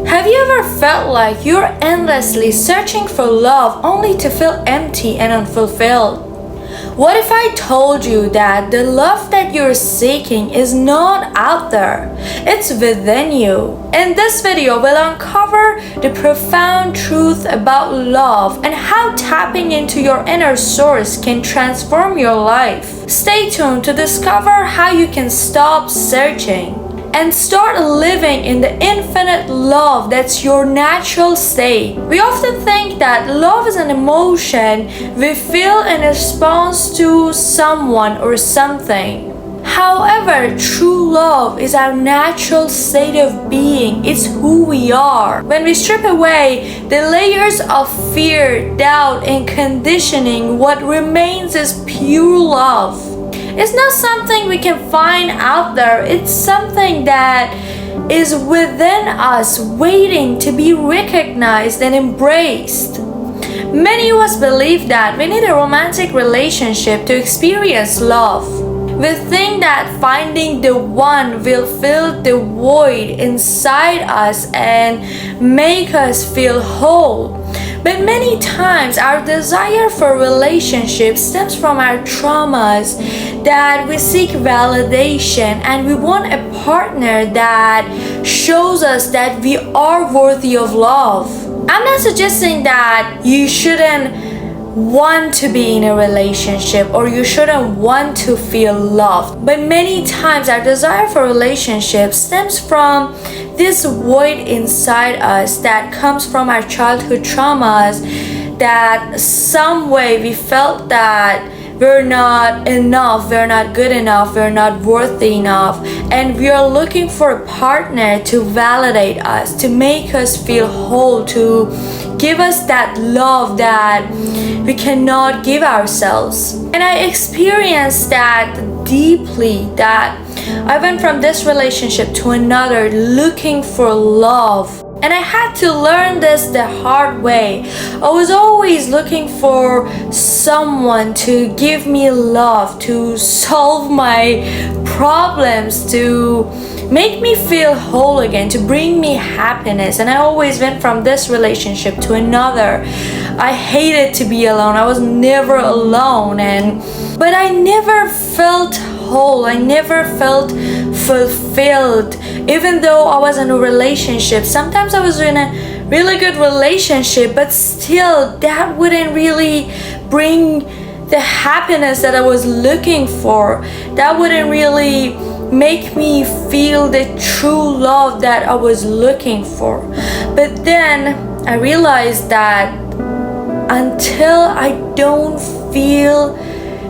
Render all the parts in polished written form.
Have you ever felt like you're endlessly searching for love only to feel empty and unfulfilled? What if I told you that the love that you're seeking is not out there, it's within you? In this video, we'll uncover the profound truth about love and how tapping into your inner source can transform your life. Stay tuned to discover how you can stop searching and start living in the infinite love that's your natural state. We often think that love is an emotion we feel in response to someone or something. However, true love is our natural state of being. It's who we are. When we strip away the layers of fear, doubt, and conditioning, what remains is pure love. It's not something we can find out there. It's something that is within us, waiting to be recognized and embraced. Many of us believe that we need a romantic relationship to experience love. We think that finding the one will fill the void inside us and make us feel whole. But many times our desire for relationships stems from our traumas, that we seek validation and we want a partner that shows us that we are worthy of love. I'm not suggesting that you shouldn't want to be in a relationship or you shouldn't want to feel loved, but many times our desire for relationships stems from this void inside us that comes from our childhood traumas, that some way we felt that we're not enough, we're not good enough, we're not worthy enough, and we are looking for a partner to validate us, to make us feel whole, to give us that love that we cannot give ourselves. And I experienced that deeply, that I went from this relationship to another looking for love. And I had to learn this the hard way. I was always looking for someone to give me love, to solve my problems, to make me feel whole again, to bring me happiness. And I always went from this relationship to another. I hated to be alone. I was never alone, but I never felt whole. I never felt fulfilled. Even though I was in a relationship, sometimes I was in a really good relationship, but still that wouldn't really bring the happiness that I was looking for. That wouldn't really make me feel the true love that I was looking for. But then I realized that until I don't feel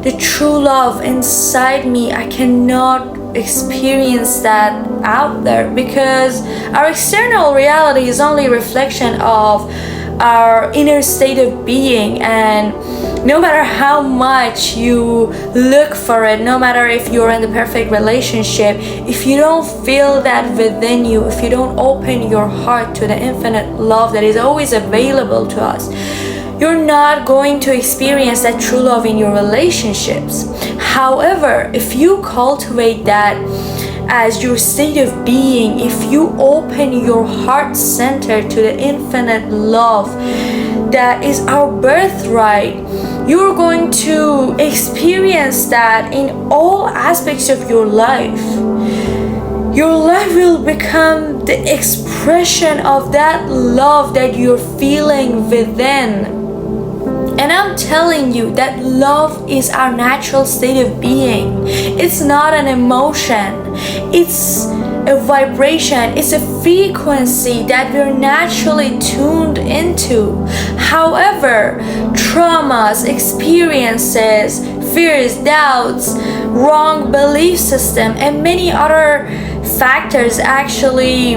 the true love inside me, I cannot experience that out there, because our external reality is only a reflection of our inner state of being. And no matter how much you look for it, no matter if you're in the perfect relationship, if you don't feel that within you, if you don't open your heart to the infinite love that is always available to us, you're not going to experience that true love in your relationships. However, if you cultivate that as your state of being, if you open your heart center to the infinite love that is our birthright, you're going to experience that in all aspects of your life. Your life will become the expression of that love that you're feeling within. And I'm telling you that love is our natural state of being. It's not an emotion. It's a vibration. It's a frequency that we're naturally tuned into. However, traumas, experiences, fears, doubts, wrong belief system, and many other factors actually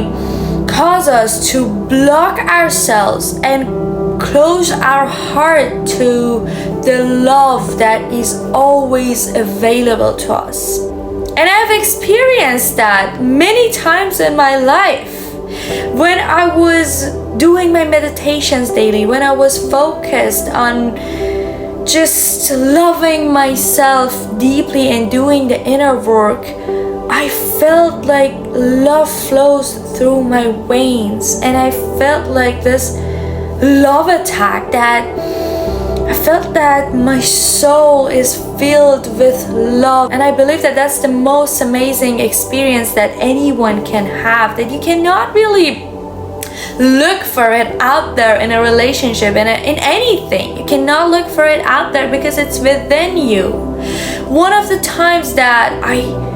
cause us to block ourselves and close our heart to the love that is always available to us. And I've experienced that many times in my life. When I was doing my meditations daily, when I was focused on just loving myself deeply and doing the inner work, I felt like love flows through my veins, and I felt like this love attack, that I felt that my soul is filled with love. And I believe that that's the most amazing experience that anyone can have, that you cannot really look for it out there in a relationship, in anything. You cannot look for it out there because it's within you. One of the times that I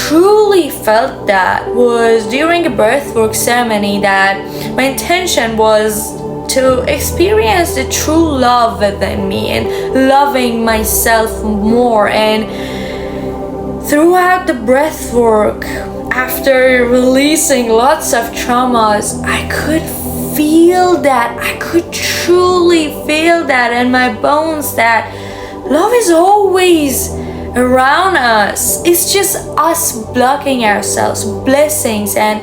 truly felt that was during a birthwork ceremony, that my intention was to experience the true love within me and loving myself more. And throughout the breathwork, after releasing lots of traumas, I could feel that, I could truly feel that in my bones, that love is always around us. It's just us blocking ourselves. Blessings and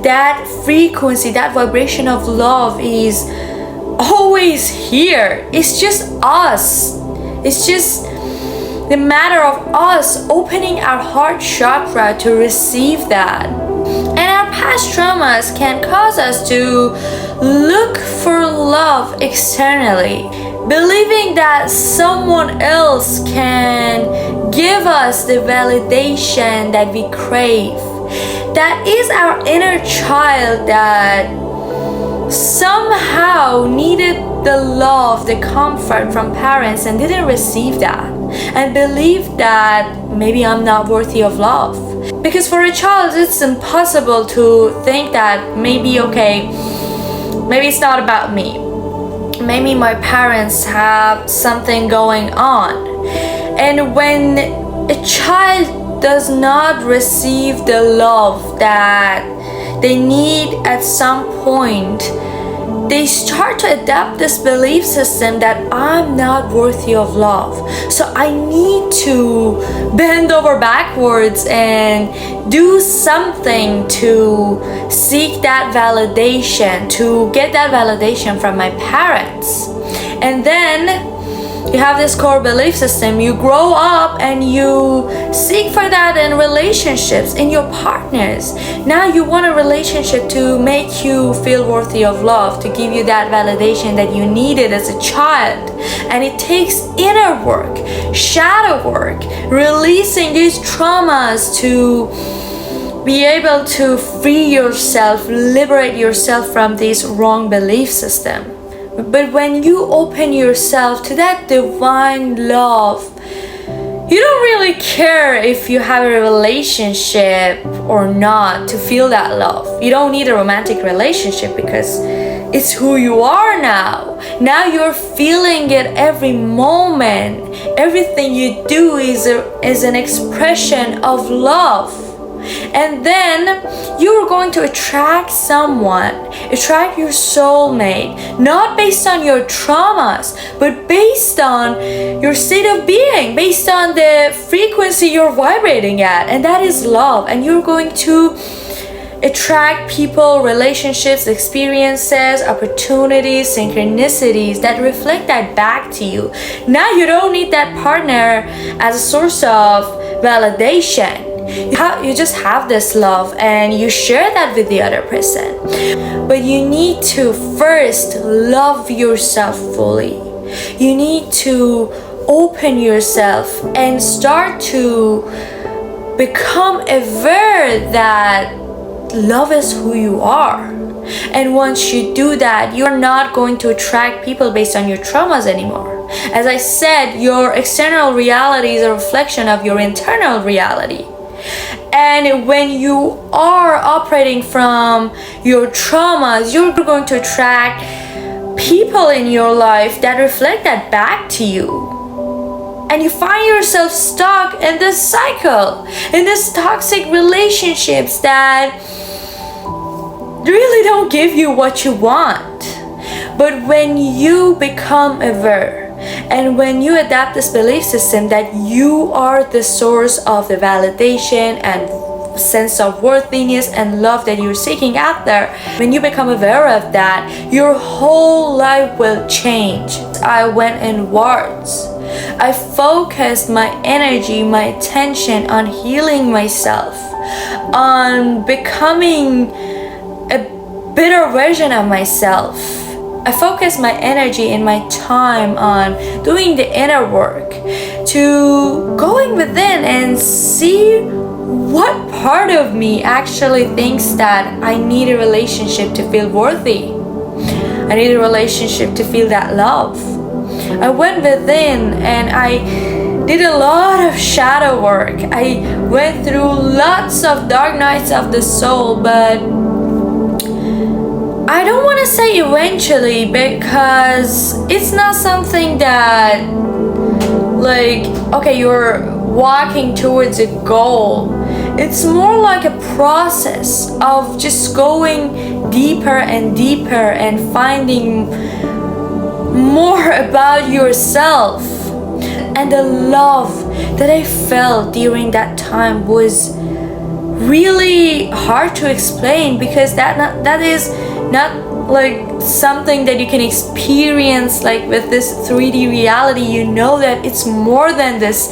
that frequency, that vibration of love is always here. It's just us. It's just the matter of us opening our heart chakra to receive that. And our past traumas can cause us to look for love externally, believing that someone else can give us the validation that we crave. That is our inner child that somehow needed the love, the comfort from parents and didn't receive that, and believed that maybe I'm not worthy of love. Because for a child, it's impossible to think that maybe, okay, maybe it's not about me. Maybe my parents have something going on. And when a child does not receive the love that they need at some point, they start to adapt this belief system that I'm not worthy of love. So I need to bend over backwards and do something to seek that validation, to get that validation from my parents. And then you have this core belief system. You grow up and you seek for that in relationships, in your partners. Now you want a relationship to make you feel worthy of love, to give you that validation that you needed as a child. And it takes inner work, shadow work, releasing these traumas to be able to free yourself, liberate yourself from this wrong belief system. But when you open yourself to that divine love, you don't really care if you have a relationship or not to feel that love. You don't need a romantic relationship because it's who you are now. Now you're feeling it every moment. Everything you do is an expression of love. And then you're going to attract someone, attract your soulmate, not based on your traumas, but based on your state of being, based on the frequency you're vibrating at, and that is love. And you're going to attract people, relationships, experiences, opportunities, synchronicities that reflect that back to you. Now you don't need that partner as a source of validation. You just have this love and you share that with the other person. But you need to first love yourself fully. You need to open yourself and start to become aware that love is who you are. And once you do that, you're not going to attract people based on your traumas anymore. As I said, your external reality is a reflection of your internal reality. And when you are operating from your traumas, you're going to attract people in your life that reflect that back to you. And you find yourself stuck in this cycle, in this toxic relationships that really don't give you what you want. But when you become aware, and when you adapt this belief system that you are the source of the validation and sense of worthiness and love that you're seeking out there, when you become aware of that, your whole life will change. I went inwards. I focused my energy, my attention on healing myself, on becoming a better version of myself. I focused my energy and my time on doing the inner work, to going within and see what part of me actually thinks that I need a relationship to feel worthy. I need a relationship to feel that love. I went within and I did a lot of shadow work. I went through lots of dark nights of the soul, but I don't want to say eventually, because it's not something that, like, okay, you're walking towards a goal. It's more like a process of just going deeper and deeper and finding more about yourself. And the love that I felt during that time was really hard to explain, because that is not like something that you can experience like with this 3D reality. You know that it's more than this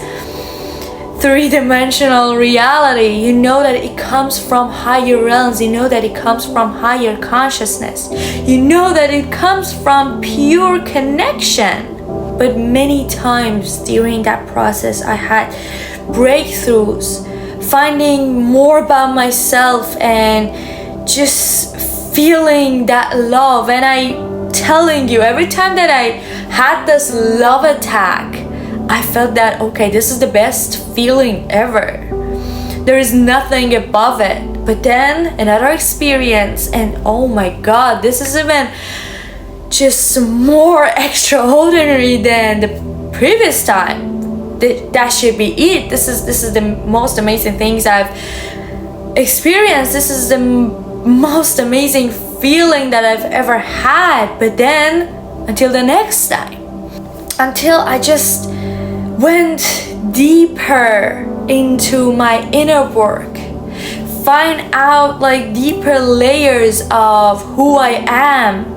three-dimensional reality. You know that it comes from higher realms. You know that it comes from higher consciousness. You know that it comes from pure connection. But many times during that process, I had breakthroughs, finding more about myself and just feeling that love. And I telling you, every time that I had this love attack, I felt that, okay, this is the best feeling ever. There is nothing above it. But then another experience, and oh my God, this is even just more extraordinary than the previous time. That should be it. This is the most amazing things I've experienced. This is the most amazing feeling that I've ever had. But then, until the next time, until I just went deeper into my inner work, find out like deeper layers of who I am.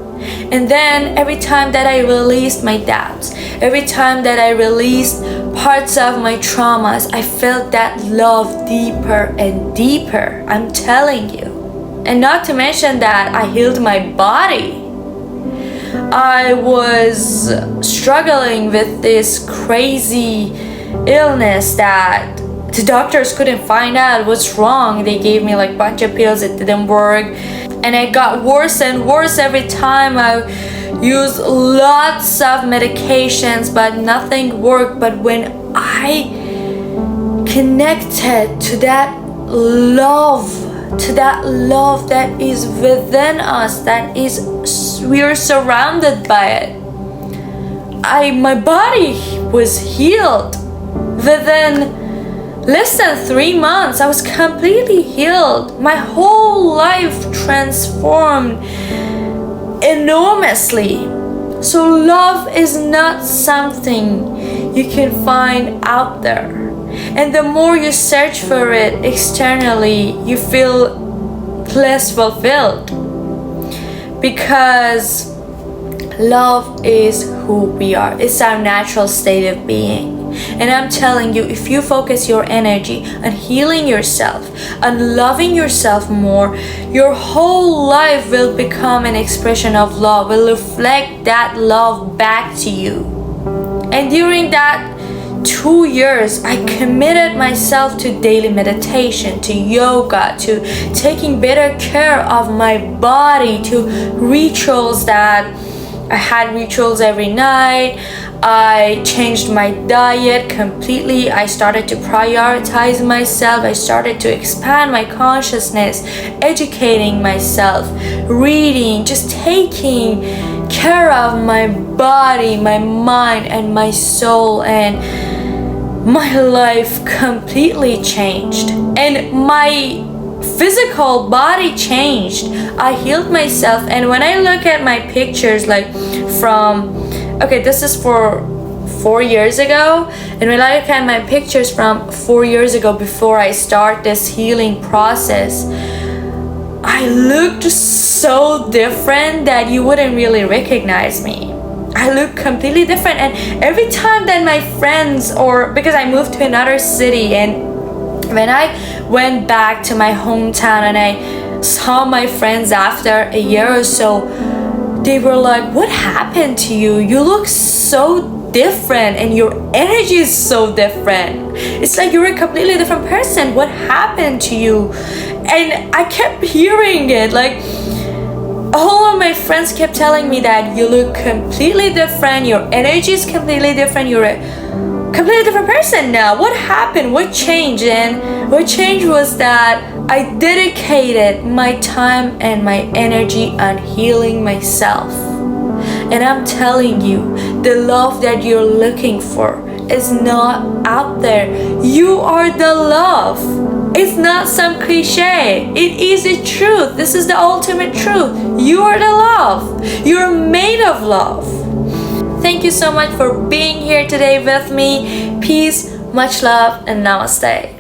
And then every time that I released my doubts, every time that I released parts of my traumas, I felt that love deeper and deeper. I'm telling you. And not to mention that I healed my body. I was struggling with this crazy illness that the doctors couldn't find out what's wrong. They gave me like a bunch of pills, it didn't work. And it got worse and worse every time. I used lots of medications, but nothing worked. But when I connected to that love, that is within us, we are surrounded by it, my body was healed. Within less than 3 months, I was completely healed. My whole life transformed enormously. So love is not something you can find out there. And the more you search for it externally, you feel less fulfilled. Because love is who we are. It's our natural state of being. And I'm telling you, if you focus your energy on healing yourself, on loving yourself more, your whole life will become an expression of love, will reflect that love back to you. And during that 2 years, I committed myself to daily meditation, to yoga, to taking better care of my body, to rituals that I had rituals every night. I changed my diet completely. I started to prioritize myself. I started to expand my consciousness, educating myself, reading, just taking care of my body, my mind, and my soul. And my life completely changed. And my physical body changed. I healed myself. And when I look at my pictures, like from, okay, this is for 4 years ago, and when I look at my pictures from 4 years ago, before I start this healing process, I looked so different that you wouldn't really recognize me. I look completely different. And every time that my friends, or because I moved to another city, and when I went back to my hometown and I saw my friends after a year or so, they were like, what happened to you? You look so different and your energy is so different. It's like you're a completely different person. What happened to you? And I kept hearing it, like all of my friends kept telling me that you look completely different, your energy is completely different, you're a completely different person now. What happened? What changed? And what changed was that I dedicated my time and my energy on healing myself. And I'm telling you, the love that you're looking for is not out there. You are the love. It's not some cliche. It is the truth. This is the ultimate truth. You are the love. You're made of love. Thank you so much for being here today with me. Peace, much love, and namaste.